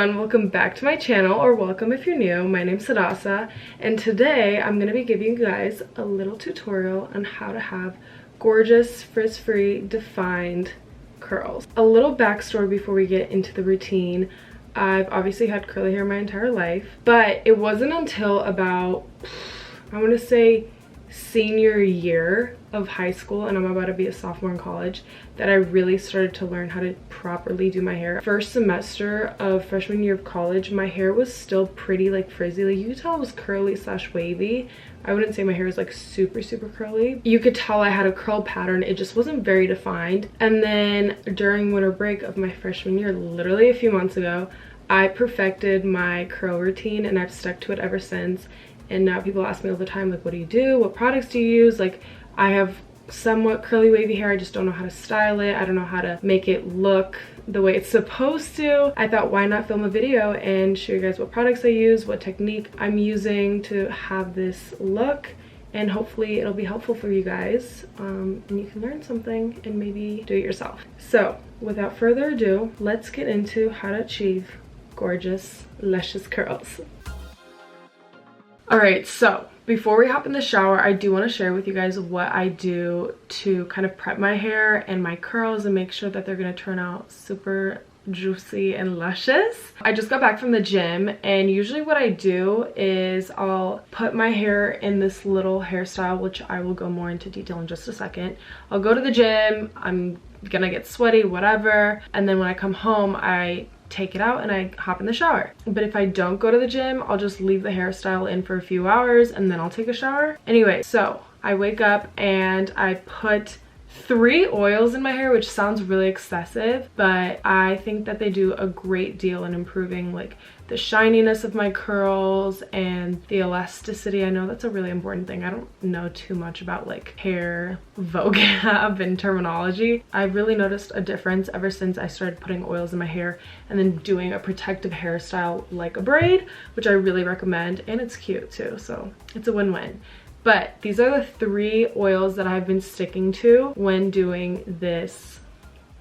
everyone, welcome back to my channel, or welcome if you're new. My name's Hadassah, and today I'm going to be giving you guys a little tutorial on how to have gorgeous, frizz-free, defined curls. A little backstory before we get into the routine. I've obviously had curly hair my entire life, but it wasn't until about, I want to say, senior year of high school, and I'm about to be a sophomore in college, that I really started to learn how to properly do my hair. First semester of freshman year of college, my hair was still pretty like frizzy. Like, you could tell it was curly slash wavy. I wouldn't say my hair was like super curly. You could tell I had a curl pattern. It just wasn't very defined. And then during winter break of my freshman year, literally a few months ago, I perfected my curl routine, and I've stuck to it ever since. And now people ask me all the time, like, what do you do? What products do you use? Like, I have somewhat curly wavy hair. I just don't know how to style it. I don't know how to make it look the way it's supposed to. I thought, why not film a video and show you guys what products I use, what technique I'm using to have this look, and hopefully it'll be helpful for you guys, and you can learn something and maybe do it yourself. So without further ado, let's get into how to achieve gorgeous, luscious curls. Alright, so before we hop in the shower, I do want to share with you guys what I do to kind of prep my hair and my curls and make sure that they're going to turn out super juicy and luscious. I just got back from the gym, and usually what I do is I'll put my hair in this little hairstyle, which I will go more into detail in just a second. I'll go to the gym, I'm gonna get sweaty, whatever, and then when I come home, I take it out and I hop in the shower. But if I don't go to the gym, I'll just leave the hairstyle in for a few hours and then I'll take a shower. Anyway, so I wake up and I put 3 oils in my hair, which sounds really excessive, but I think that they do a great deal in improving like the shininess of my curls and the elasticity. I know that's a really important thing. I don't know too much about like hair vocab and terminology. I've really noticed a difference ever since I started putting oils in my hair and then doing a protective hairstyle like a braid, which I really recommend, and it's cute too, so it's a win-win. But these are the 3 oils that I've been sticking to when doing this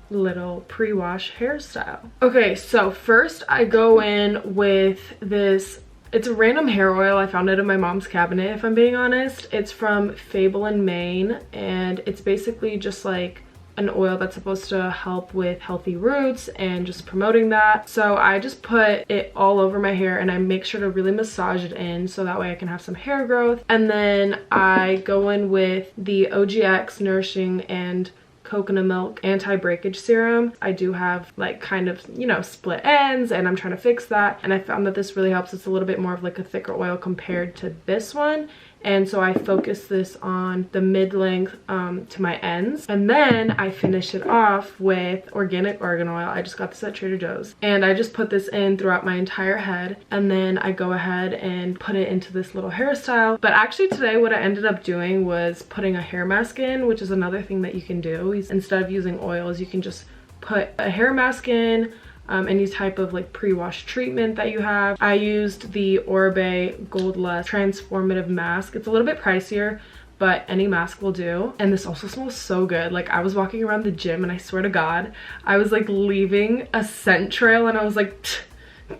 little pre-wash hairstyle. Okay, so first I go in with this, it's a random hair oil. I found it in my mom's cabinet, if I'm being honest. It's from Fable in Maine, and it's basically just like an oil that's supposed to help with healthy roots and just promoting that. So I just put it all over my hair and I make sure to really massage it in so that way I can have some hair growth. And then I go in with the OGX Nourishing and Coconut Milk Anti-Breakage Serum. I do have like kind of, you know, split ends, and I'm trying to fix that, and I found that this really helps. It's a little bit more of like a thicker oil compared to this one, and so I focus this on the mid-length to my ends, and then I finish it off with organic argan oil. I just got this at Trader Joe's, and I just put this in throughout my entire head, and then I go ahead and put it into this little hairstyle. But actually today what I ended up doing was putting a hair mask in, which is another thing that you can do. Instead of using oils, you can just put a hair mask in, any type of like pre-wash treatment that you have. I used the Oribe Gold Lust Transformative Mask. It's a little bit pricier, but any mask will do. And this also smells so good. Like, I was walking around the gym and I swear to God, I was like leaving a scent trail, and I was like,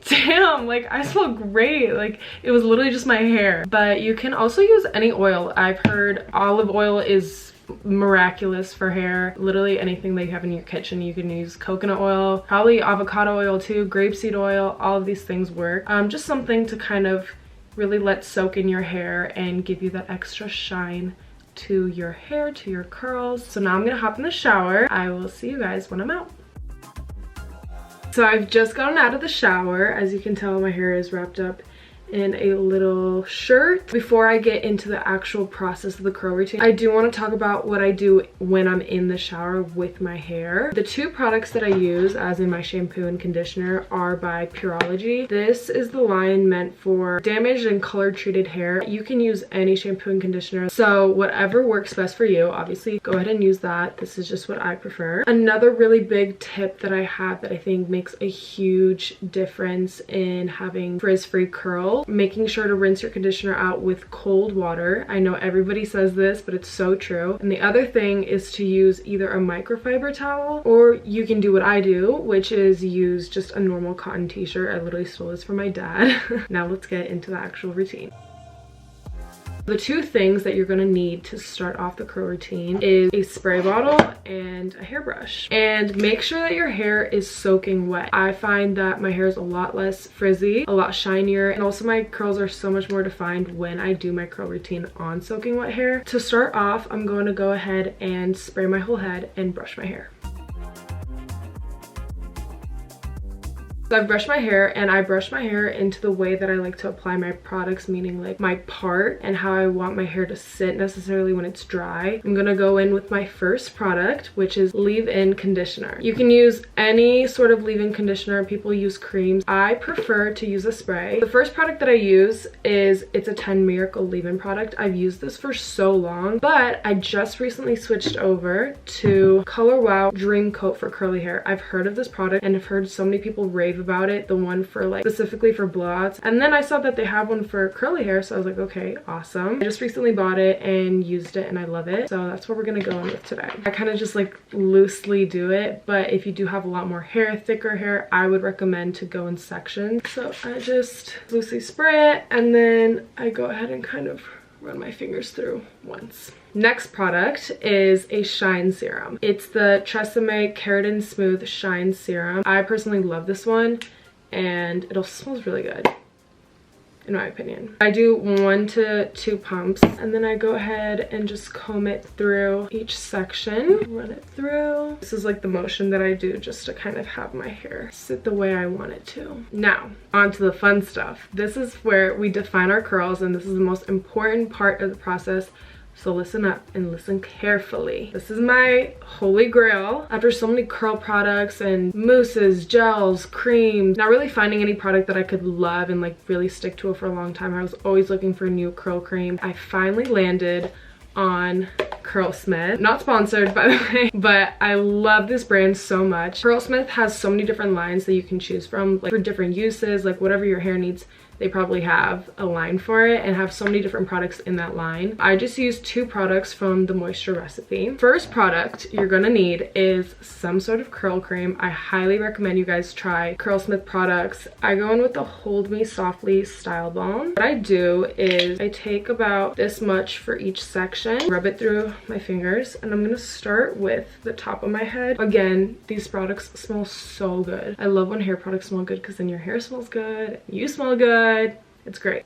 damn, like I smell great. Like, it was literally just my hair. But you can also use any oil. I've heard olive oil is miraculous for hair. Literally anything that you have in your kitchen, you can use. Coconut oil, probably avocado oil too, grapeseed oil, all of these things work. Just something to kind of really let soak in your hair and give you that extra shine to your hair, to your curls. So now I'm gonna hop in the shower. I will see you guys when I'm out. So I've just gotten out of the shower. As you can tell, my hair is wrapped up in a little shirt. Before I get into the actual process of the curl routine, I do want to talk about what I do when I'm in the shower with my hair. The 2 products that I use, as in my shampoo and conditioner, are by Pureology. This is the line meant for damaged and color treated hair. You can use any shampoo and conditioner, so whatever works best for you, obviously go ahead and use that. This is just what I prefer. Another really big tip that I have that I think makes a huge difference in having frizz-free curls bowl, making sure to rinse your conditioner out with cold water. I know everybody says this, but it's so true. And the other thing is to use either a microfiber towel, or you can do what I do, which is use just a normal cotton t-shirt. I literally stole this from my dad. Now let's get into the actual routine. The two things that you're going to need to start off the curl routine is a spray bottle and a hairbrush. And make sure that your hair is soaking wet. I find that my hair is a lot less frizzy, a lot shinier, and also my curls are so much more defined when I do my curl routine on soaking wet hair. To start off, I'm going to go ahead and spray my whole head and brush my hair. So I've brushed my hair, and I brush my hair into the way that I like to apply my products, meaning like my part and how I want my hair to sit necessarily when it's dry. I'm gonna go in with my first product, which is leave-in conditioner. You can use any sort of leave-in conditioner. People use creams. I prefer to use a spray. The first product that I use it's a 10 Miracle leave-in product. I've used this for so long, but I just recently switched over to Color Wow Dream Coat for curly hair. I've heard of this product and I've heard so many people rave about it, the one for like specifically for blowouts, and then I saw that they have one for curly hair, so I was like, okay, awesome. I just recently bought it and used it and I love it, so that's what we're gonna go in with today. I kind of just like loosely do it, but if you do have a lot more hair, thicker hair, I would recommend to go in sections. So I just loosely spray it and then I go ahead and kind of run my fingers through once. Next product is a shine serum. It's the Tresemme Keratin Smooth Shine Serum. I personally love this one and it smells really good, in my opinion. I do 1 to 2 pumps and then I go ahead and just comb it through each section, run it through. This is like the motion that I do just to kind of have my hair sit the way I want it to. Now, on to the fun stuff. This is where we define our curls, and this is the most important part of the process. So listen up and listen carefully. This is my holy grail. After so many curl products and mousses, gels, creams, not really finding any product that I could love and like really stick to it for a long time. I was always looking for a new curl cream. I finally landed on Curlsmith. Not sponsored, by the way, but I love this brand so much. Curlsmith has so many different lines that you can choose from, like for different uses, like whatever your hair needs. They probably have a line for it and have so many different products in that line. I just used 2 products from the Moisture Recipe. First product you're gonna need is some sort of curl cream. I highly recommend you guys try Curlsmith products. I go in with the Hold Me Softly Style Balm. What I do is I take about this much for each section, rub it through my fingers, and I'm gonna start with the top of my head. Again, these products smell so good. I love when hair products smell good because then your hair smells good, you smell good. It's great.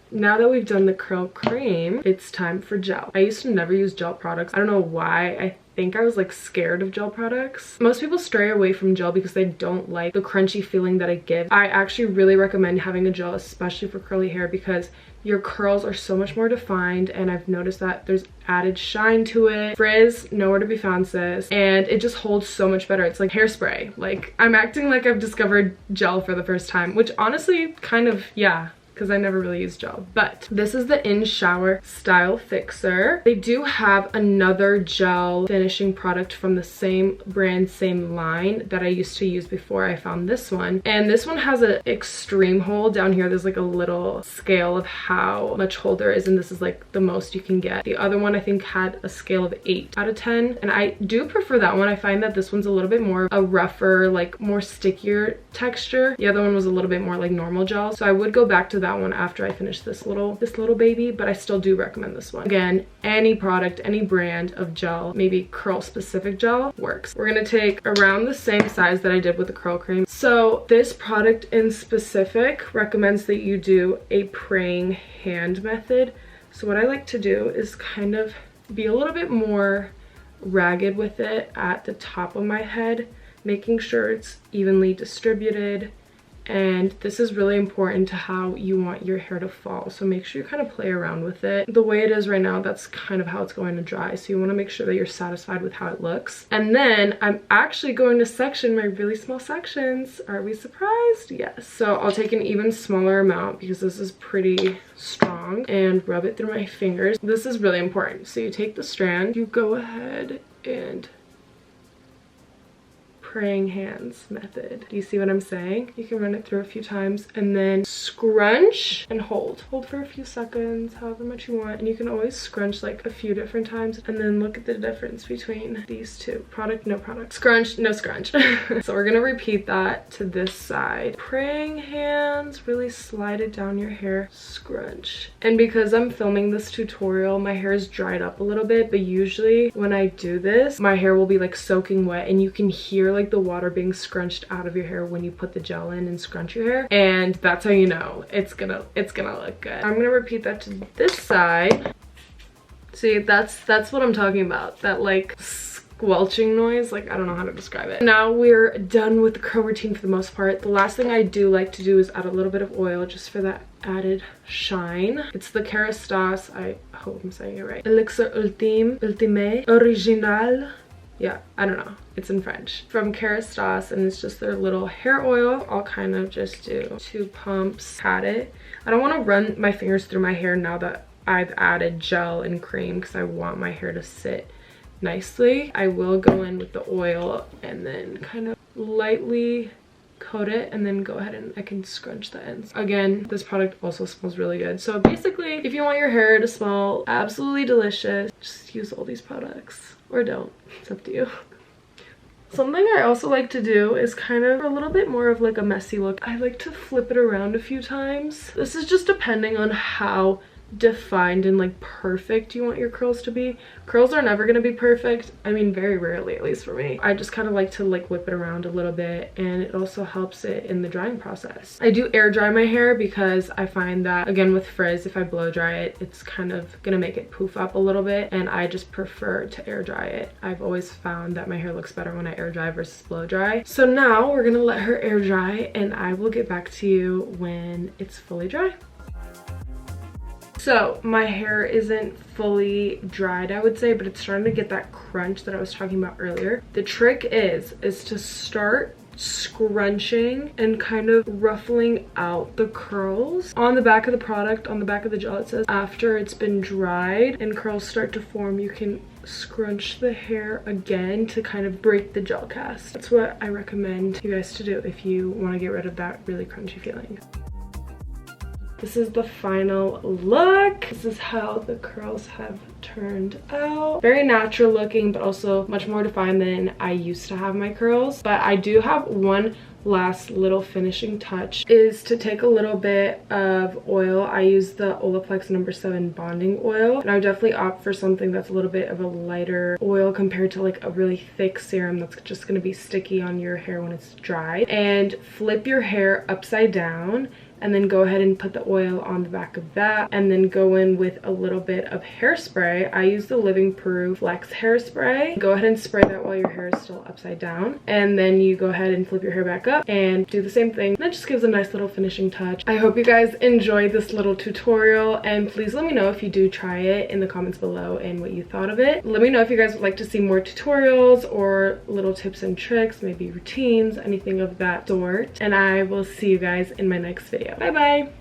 Now that we've done the curl cream, it's time for gel. I used to never use gel products. I don't know why. I think I was like scared of gel products. Most people stray away from gel because they don't like the crunchy feeling that it gives. I actually really recommend having a gel, especially for curly hair, because your curls are so much more defined, and I've noticed that there's added shine to it. Frizz, nowhere to be found, sis. And it just holds so much better. It's like hairspray. Like, I'm acting like I've discovered gel for the first time, which honestly kind of, yeah, because I never really used gel. But this is the In Shower Style Fixer. They do have another gel finishing product from the same brand, same line that I used to use before I found this one. And this one has an extreme hold. Down here there's like a little scale of how much hold there is, and this is like the most you can get. The other one I think had a scale of 8 out of 10, and I do prefer that one. I find that this one's a little bit more a rougher, like more stickier texture. The other one was a little bit more like normal gel, so I would go back to that one after I finish this little baby, but I still do recommend this one. Again, any product, any brand of gel, maybe curl specific gel, works. We're gonna take around the same size that I did with the curl cream. So this product in specific recommends that you do a praying hand method. So what I like to do is kind of be a little bit more ragged with it at the top of my head, making sure it's evenly distributed. And this is really important to how you want your hair to fall, so make sure you kind of play around with it. The way it is right now, that's kind of how it's going to dry, so you want to make sure that you're satisfied with how it looks. And then I'm actually going to section my really small sections. Are we surprised? Yes. So I'll take an even smaller amount because this is pretty strong and rub it through my fingers. This is really important. So you take the strand, you go ahead and praying hands method. Do you see what I'm saying? You can run it through a few times and then scrunch and hold. Hold for a few seconds, however much you want. And you can always scrunch like a few different times and then look at the difference between these two. Product, no product. Scrunch, no scrunch. So we're gonna repeat that to this side. Praying hands, really slide it down your hair, scrunch. And because I'm filming this tutorial, my hair is dried up a little bit, but usually when I do this, my hair will be like soaking wet and you can hear like the water being scrunched out of your hair when you put the gel in and scrunch your hair, and that's how you know it's gonna look good. I'm gonna repeat that to this side. See, that's what I'm talking about, that like squelching noise. Like, I don't know how to describe it. Now we're done with the curl routine for the most part. The last thing I do like to do is add a little bit of oil just for that added shine. It's the Hadassah, I hope I'm saying it right, Elixir Ultime Original. Yeah, I don't know, it's in French, from Hadassah, and it's just their little hair oil. I'll kind of just do 2 pumps, pat it. I don't want to run my fingers through my hair now that I've added gel and cream because I want my hair to sit nicely. I will go in with the oil and then kind of lightly coat it, and then go ahead and I can scrunch the ends. Again, this product also smells really good. So basically, if you want your hair to smell absolutely delicious, just use all these products, or don't. It's up to you. Something I also like to do is kind of a little bit more of like a messy look. I like to flip it around a few times. This is just depending on how defined and like perfect you want your curls to be. Curls are never going to be perfect. I mean, very rarely, at least for me. I just kind of like to like whip it around a little bit, and it also helps it in the drying process. I do air dry my hair because I find that, again, with frizz, if I blow dry it, it's kind of gonna make it poof up a little bit, and I just prefer to air dry it. I've always found that my hair looks better when I air dry versus blow dry. So now we're gonna let her air dry, and I will get back to you when it's fully dry. So my hair isn't fully dried, I would say, but it's starting to get that crunch that I was talking about earlier. The trick is to start scrunching and kind of ruffling out the curls. On the back of the product, on the back of the gel, it says after it's been dried and curls start to form, you can scrunch the hair again to kind of break the gel cast. That's what I recommend you guys to do if you want to get rid of that really crunchy feeling. This is the final look. This is how the curls have turned out. Very natural looking, but also much more defined than I used to have my curls. But I do have one last little finishing touch, is to take a little bit of oil. I use the Olaplex No. 7 bonding oil, and I would definitely opt for something that's a little bit of a lighter oil compared to like a really thick serum that's just going to be sticky on your hair when it's dry. And flip your hair upside down, and then go ahead and put the oil on the back of that, and then go in with a little bit of hairspray. I use the Living Proof Flex hairspray. Go ahead and spray that while your hair is still upside down, and then you go ahead and flip your hair back up and do the same thing. That just gives a nice little finishing touch. I hope you guys enjoyed this little tutorial, and please let me know if you do try it in the comments below and what you thought of it. Let me know if you guys would like to see more tutorials or little tips and tricks, maybe routines, anything of that sort, and I will see you guys in my next video. Bye bye.